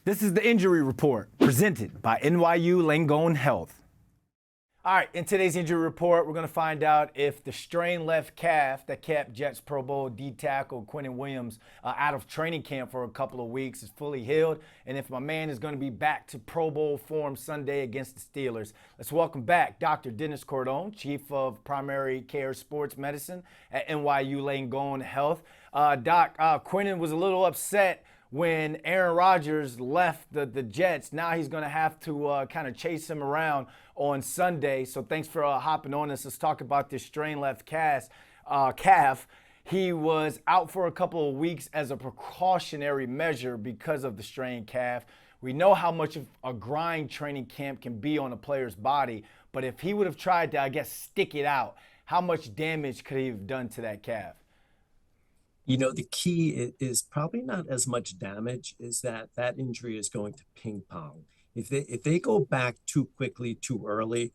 This is the injury report presented by NYU Langone Health. All right, in today's injury report, we're going to find out if the strained left calf that kept Jets Pro Bowl D tackle Quinnen Williams out of training camp for a couple of weeks is fully healed, and if my man is going to be back to Pro Bowl form Sunday against the Steelers. Let's welcome back Dr. Dennis Cardone, Chief of Primary Care Sports Medicine at NYU Langone Health. Doc, Quinnen was a little upset when Aaron Rodgers left the Jets. Now he's going to have to kind of chase him around on Sunday. So thanks for hopping on this. Let's talk about this strained left calf. He was out for a couple of weeks as a precautionary measure because of the strained calf. We know how much of a grind training camp can be on a player's body, but if he would have tried to, I guess, stick it out, how much damage could he have done to that calf? You know, the key is probably not as much damage is that injury is going to ping pong. If they go back too quickly, too early,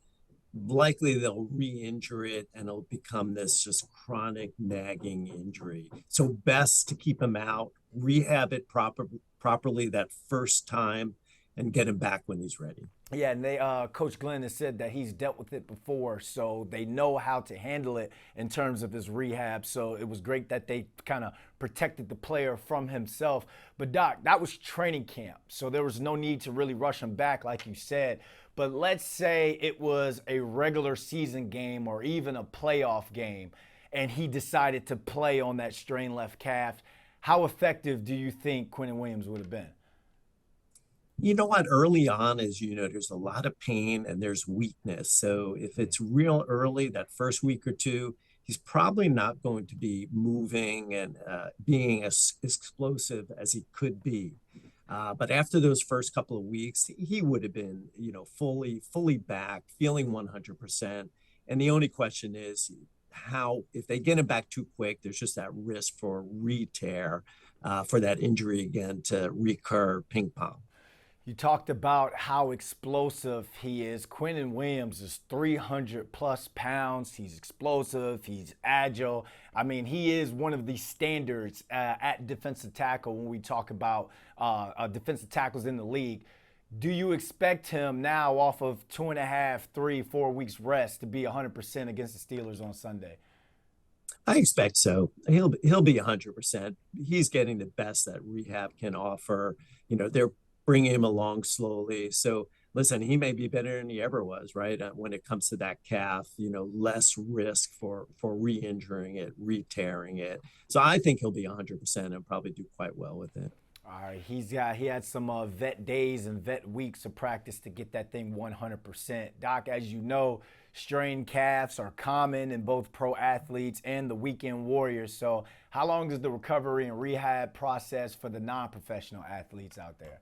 likely they'll re-injure it and it'll become this just chronic nagging injury. So best to keep him out, rehab it properly that first time, and get him back when he's ready. Yeah, and Coach Glenn has said that he's dealt with it before, so they know how to handle it in terms of his rehab. So it was great that they kind of protected the player from himself. But Doc, that was training camp, so there was no need to really rush him back, like you said. But let's say it was a regular season game or even a playoff game, and he decided to play on that strained left calf. How effective do you think Quinnen Williams would have been? You know what? Early on, as you know, there's a lot of pain and there's weakness. So if it's real early, that first week or two, he's probably not going to be moving and being as explosive as he could be. But after those first couple of weeks, he would have been, fully back, feeling 100%. And the only question is how, if they get him back too quick, there's just that risk for re-tear, for that injury again to recur ping pong. You talked about how explosive he is. Quinnen Williams is 300 plus pounds. He's explosive. He's agile. I mean, he is one of the standards at defensive tackle when we talk about defensive tackles in the league. Do you expect him now off of 2.5, 3, 4 weeks rest to be 100% against the Steelers on Sunday? I expect so. He'll be 100%. He's getting the best that rehab can offer. They're bringing him along slowly. So listen, he may be better than he ever was, right? When it comes to that calf, less risk for re-injuring it, re-tearing it. So I think he'll be 100% and probably do quite well with it. All right, he had some vet days and vet weeks of practice to get that thing 100%. Doc, as you know, strained calves are common in both pro athletes and the weekend warriors. So how long is the recovery and rehab process for the non-professional athletes out there?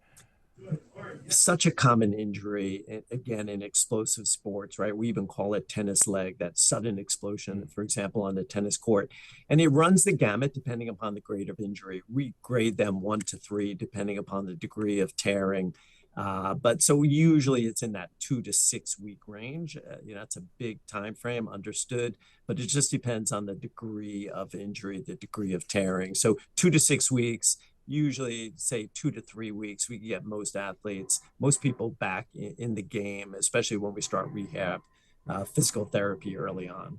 Such a common injury, again, in explosive sports, right? We even call it tennis leg, that sudden explosion, for example, on the tennis court. And it runs the gamut depending upon the grade of injury. We grade them 1 to 3, depending upon the degree of tearing. But so usually it's in that 2 to 6 week range. That's a big time frame, understood, but it just depends on the degree of injury, the degree of tearing. So 2 to 6 weeks. Usually, say 2 to 3 weeks, we get most athletes, most people back in the game, especially when we start rehab, physical therapy early on.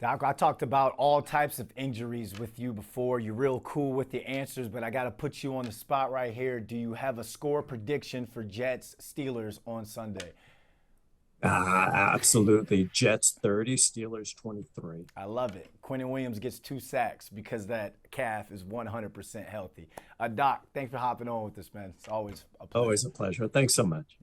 Doc, I talked about all types of injuries with you before. You're real cool with the answers, but I got to put you on the spot right here. Do you have a score prediction for Jets Steelers on Sunday? Absolutely. Jets 30, Steelers 23. I love it. Quinnen Williams gets 2 sacks because that calf is 100% healthy. Doc, thanks for hopping on with us, man. It's always a pleasure. Always a pleasure. Thanks so much.